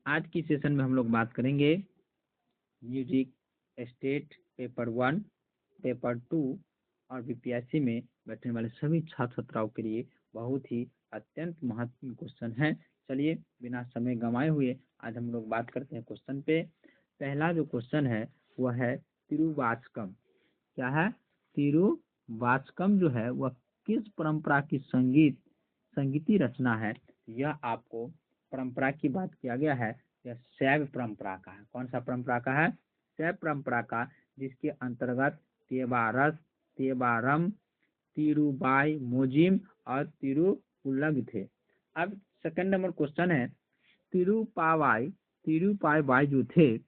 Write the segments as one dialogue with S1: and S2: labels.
S1: आज की सेशन में हम लोग बात करेंगे म्यूजिक स्टेट पेपर 1, पेपर 2 और बीपीएससी में बैठने वाले सभी छात्र छात्राओं के लिए बहुत ही अत्यंत महत्वपूर्ण क्वेश्चन है। चलिए बिना समय गंवाए हुए आज हम लोग बात करते हैं क्वेश्चन पे। पहला जो क्वेश्चन है वह है तिरुवाचकम। क्या है? तिरुवाचकम जो है वह किस परंपरा की संगीती रचना है? यह आपको परंपरा की बात किया गया है, यह शैव परंपरा का है। कौन सा परंपरा का है? शैव परंपरा का, जिसके अंतर्गत तेवारम, तिरुबाई मोजिम और तिरुपुलग थे। अब सेकंड नंबर क्वेश्चन है तिरुपावाई जो थे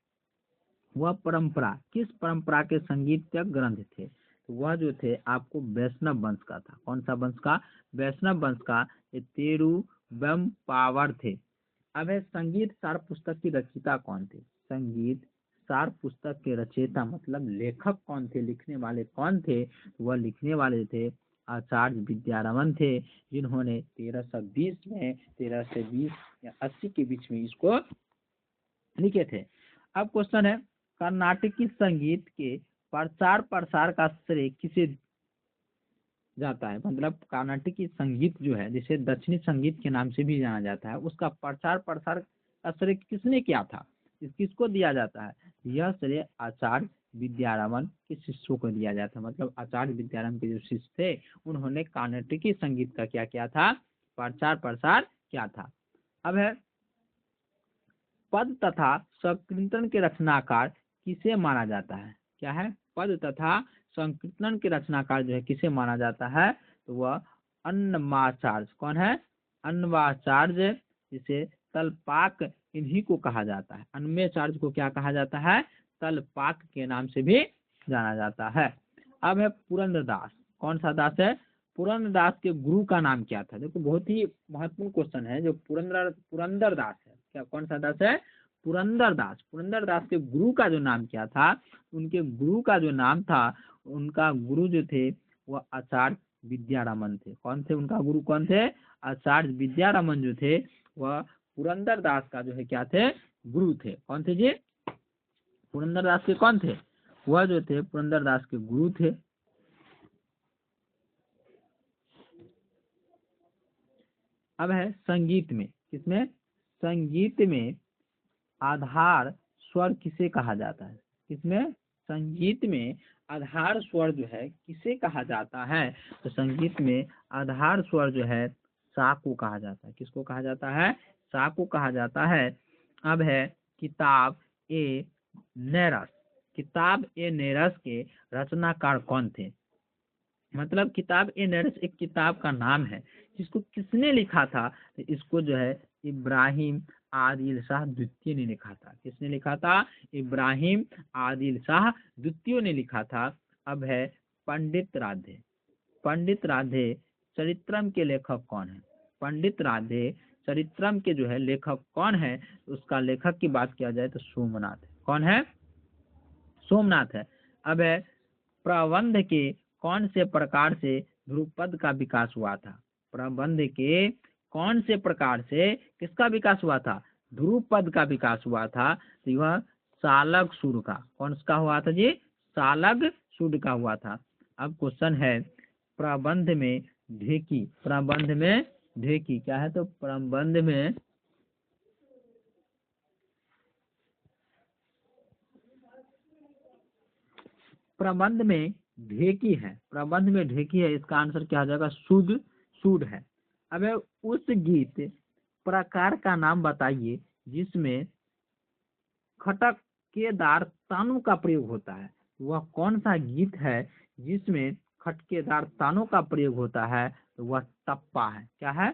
S1: वह परंपरा किस परंपरा के संगीतज्ञ ग्रंथ थे? तो वह जो थे आपको वैष्णव वंश का था। कौन सा वंश का? वैष्णव वंश का ये तिरुवंपावर थे। अब है संगीत सार पुस्तक की रचयिता कौन थे? संगीत सार पुस्तक के रचयिता मतलब लेखक कौन थे, लिखने वाले कौन थे? वह लिखने वाले थे आचार्य विद्यारमन थे, जिन्होंने 1320 में 1320 या 80 के बीच में इसको लिखे थे। अब क्वेश्चन है कर्नाटकी संगीत के प्रचार प्रसार का श्रेय किसे जाता है? मतलब कर्नाटकी संगीत जो है, जिसे दक्षिणी संगीत के नाम से भी जाना जाता है, उसका प्रचार प्रसार का श्रेय किसने किया था? किसको दिया जाता है? यह श्रेय आचार्य विद्यारमन के शिष्यों को दिया जाता है। मतलब आचार्य विद्यारमन के जो शिष्य थे उन्होंने कर्नाटकी संगीत का क्या किया था? प्रचार प्रसार किया था। अब है पद तथा संकीर्तन के रचनाकार किसे माना जाता है? क्या है? पद तथा संकीर्तन के रचनाकार जो है किसे माना जाता है? तो वह अन्नमाचार्य। कौन है? अन्नमाचार्य, जिसे तलपाक इन्हीं को कहा जाता है। अन्नमाचार्य को क्या कहा जाता है? तलपाक के नाम से भी जाना जाता है। अब है पुरंदरदास। कौन सा दास है? पुरंदरदास के गुरु का नाम क्या था? देखो बहुत ही महत्वपूर्ण क्वेश्चन है। जो पुरंदरदास है, क्या कौन सा दास है? पुरंदरदास। पुरंदरदास के गुरु का जो नाम क्या था? उनके गुरु का जो नाम था, उनका गुरु जो थे वह आचार्य विद्यारमन थे। कौन थे उनका गुरु? कौन थे? आचार्य विद्यारमन जो थे वह पुरंदरदास का जो है क्या थे? गुरु थे। कौन थे जी? पुरंदरदास के कौन थे? वह जो थे पुरंदरदास के गुरु थे। अब है संगीत में, किसमें? संगीत में आधार स्वर किसे कहा जाता है? किसमें? संगीत में आधार स्वर जो है किसे कहा जाता है? तो संगीत में आधार स्वर जो है सा को कहा जाता है। किसको कहा जाता है? सा को कहा जाता है। अब है किताब ए नैरस। किताब ए नैरस के रचनाकार कौन थे? मतलब किताब ए नैरस एक किताब का नाम है, जिसको किसने लिखा था? तो इसको जो है इब्राहिम आदिल शाह द्वितीय ने लिखा था। किसने लिखा था? इब्राहिम आदिल शाह द्वितीय ने लिखा था। अब है पंडित राधे। पंडित राधे चरित्रम के लेखक कौन है? पंडित राधे चरित्रम के जो है लेखक कौन है? उसका लेखक की बात किया जाए तो सोमनाथ है। कौन है? सोमनाथ है। अब है प्रबंध के कौन से प्रकार से ध्रुपद का विकास हुआ था? प्रबंध के कौन से प्रकार से किसका विकास हुआ था? ध्रुपद का विकास हुआ था। तो यह सालग सुर का। कौन सा हुआ था जी? सालग सुर का हुआ था। अब क्वेश्चन है प्रबंध में ढेकी। प्रबंध में ढेकी क्या है? तो प्रबंध में प्रबंध में ढेकी है। प्रबंध में ढेकी है, इसका आंसर क्या हो जाएगा? शुद्ध सूड है। अब उस गीत प्रकार का नाम बताइए जिसमें खटकेदार तानों का प्रयोग होता है। वह कौन सा गीत है जिसमें खटकेदार तानों का प्रयोग होता है? तो वह टप्पा है। क्या है?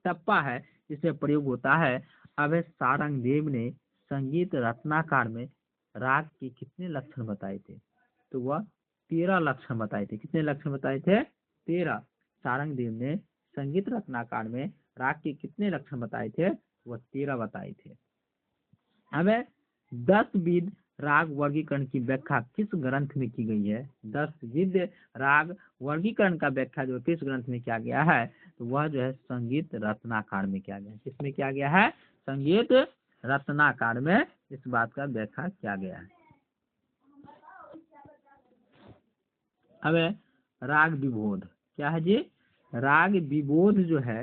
S1: टप्पा है, जिसमें प्रयोग होता है। अब सारंगदेव ने संगीत रत्नाकार में राग के कितने लक्षण बताए थे? तो वह 13 लक्षण बताए थे। कितने लक्षण बताए थे? 13। सारंगदेव ने संगीत रत्नाकार में राग के कितने लक्षण बताए थे? वह 13 बताए थे। अब 10 विध राग वर्गीकरण की व्याख्या किस ग्रंथ में की गई है? 10 विध राग वर्गीकरण का व्याख्या जो किस ग्रंथ में किया गया है? तो वह जो है संगीत रत्नाकार में किया गया है। किसमें किया गया है? संगीत रत्नाकर में इस बात का व्याख्या किया गया है। अब राग विबोध क्या है जी? राग विबोध जो है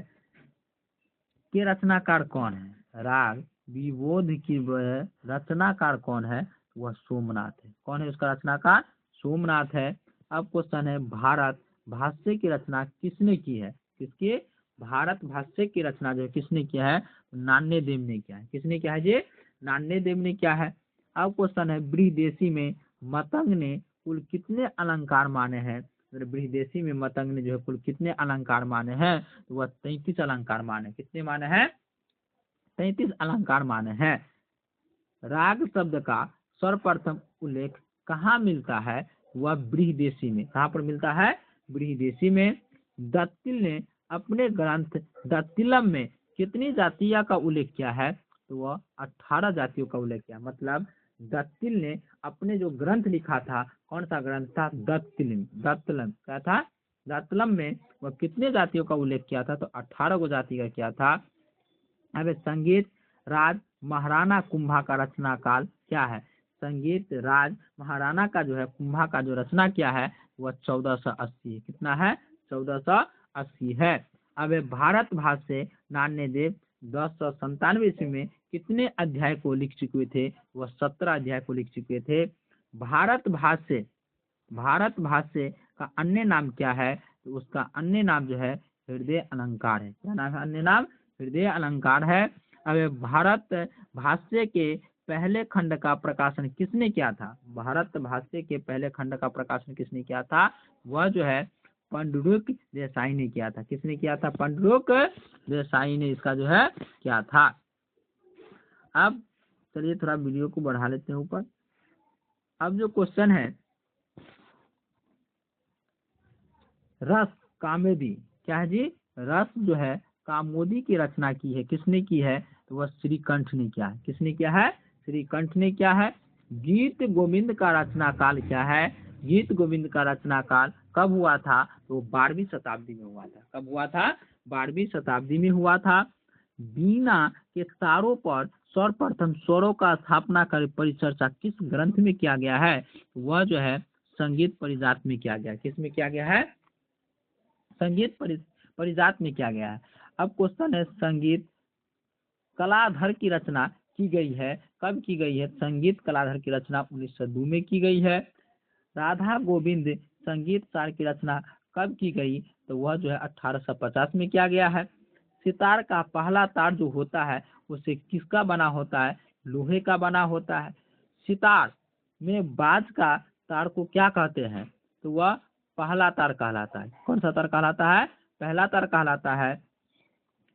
S1: के रचनाकार कौन है? राग विबोध की रचनाकार कौन है? वह सोमनाथ है। कौन है उसका रचनाकार? सोमनाथ है। अब क्वेश्चन है, भारत भाष्य की रचना किसने की है? किसके? भारत भाष्य की रचना जो है किसने किया है? नान्य देव ने किया है। किसने किया है जी? नान्य देव ने किया है। अब क्वेश्चन है, बृहदेशी में मतंग ने कुल कितने अलंकार माने हैं? बृहदेशी में मतंग ने जो है कुल कितने अलंकार माने हैं? तो वह 33 अलंकार माने। कितने माने हैं? 33 अलंकार माने हैं। राग शब्द का सर्वप्रथम उल्लेख कहाँ मिलता है? वह बृहदेशी में। कहाँ पर मिलता है? बृहदेशी में। दत्तिल ने अपने ग्रंथ दत्तिलम में कितनी जातियों का उल्लेख किया है? तो वह 18 जातियों का उल्लेख किया। मतलब दत्तिल ने अपने जो ग्रंथ लिखा था, कौन सा ग्रंथ था? दत्तलम क्या था? दत्तलम में वह कितने जातियों का उल्लेख किया था? तो 18 को जाति का किया था। अब संगीत राज महाराणा कुंभा का रचना काल क्या है? संगीत राज महाराणा का जो है कुंभा का जो रचना किया है वह 1480 है। कितना है? 1480 है। अब भारत भाष्य नान्य देव 1097 ईस्वी में कितने अध्याय को लिख चुके थे? वह 17 अध्याय को लिख चुके थे। भारत भाष्य का अन्य नाम क्या है? तो उसका अन्य नाम जो है हृदय अलंकार है। क्या नाम है? अन्य नाम हृदय अलंकार है। अब भारत भाष्य के पहले खंड का प्रकाशन किसने किया था? भारत भाष्य के पहले खंड का प्रकाशन किसने किया था? वह जो है पंडुरुक देसाई ने किया था। किसने किया था? पंडुरुक देसाई ने इसका जो है किया था। अब चलिए थोड़ा वीडियो को बढ़ा लेते हैं ऊपर। अब जो क्वेश्चन है, रस कामेदी क्या है जी? रस जो है कामोदी की रचना की है। किसने की है? तो वह श्रीकंठ ने किया है। किसने किया है? श्रीकंठ ने किया है। गीत गोविंद का रचना काल क्या है? गीत गोविंद का रचना काल कब हुआ था? तो 12वीं शताब्दी में हुआ था। कब हुआ था? 12वीं शताब्दी में हुआ था। बीना के तारों पर सर्वप्रथम स्वरों का स्थापना कर परिचर्चा किस ग्रंथ में किया गया है? वह जो है संगीत परिजात में किया गया। किस में किया गया है? संगीत परिजात में किया गया है। अब क्वेश्चन है, संगीत कलाधर की रचना की गई है। कब की गई है? संगीत कलाधर की रचना 1902 में की गई है। राधा गोविंद संगीत सार की रचना कब की गई? तो वह जो है 1850 में किया गया है। सितार का पहला तार जो होता है उसे किसका बना होता है? लोहे का बना होता है। सितार में बाज का तार को क्या कहते हैं? तो वह पहला तार कहलाता है। कौन सा तार कहलाता है? पहला तार कहलाता है।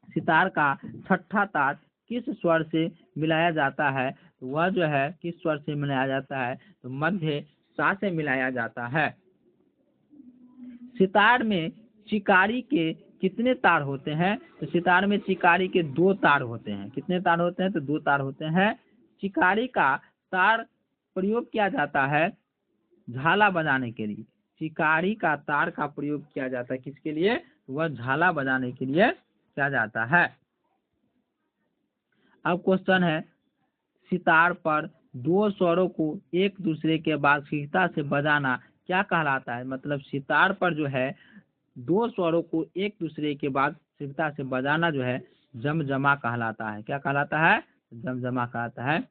S1: सितार का छठा तार किस स्वर से मिलाया जाता है? तो वह जो है किस स्वर से मिलाया जाता है? तो मध्य सा से मिलाया जाता है। सितार में चिकारी के कितने तार होते हैं? तो सितार में चिकारी के 2 तार होते हैं। कितने तार होते हैं? तो 2 तार होते हैं। चिकारी का तार प्रयोग किया जाता है झाला बजाने के लिए। चिकारी का तार का प्रयोग किया जाता है किसके लिए? वह झाला बजाने के लिए किया जाता है। अब क्वेश्चन है, सितार पर 2 स्वरों को एक दूसरे के बाद शीघ्रता से बजाना क्या कहलाता है? मतलब सितार पर जो है 2 स्वरों को एक दूसरे के बाद शीघ्रता से बजाना जो है जमजमा कहलाता है। क्या कहलाता है? जमजमा कहलाता है।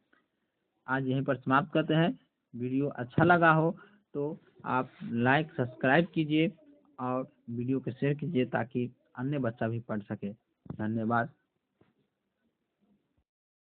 S1: आज यहीं पर समाप्त करते हैं। वीडियो अच्छा लगा हो तो आप लाइक सब्सक्राइब कीजिए और वीडियो को शेयर कीजिए ताकि अन्य बच्चा भी पढ़ सके। धन्यवाद।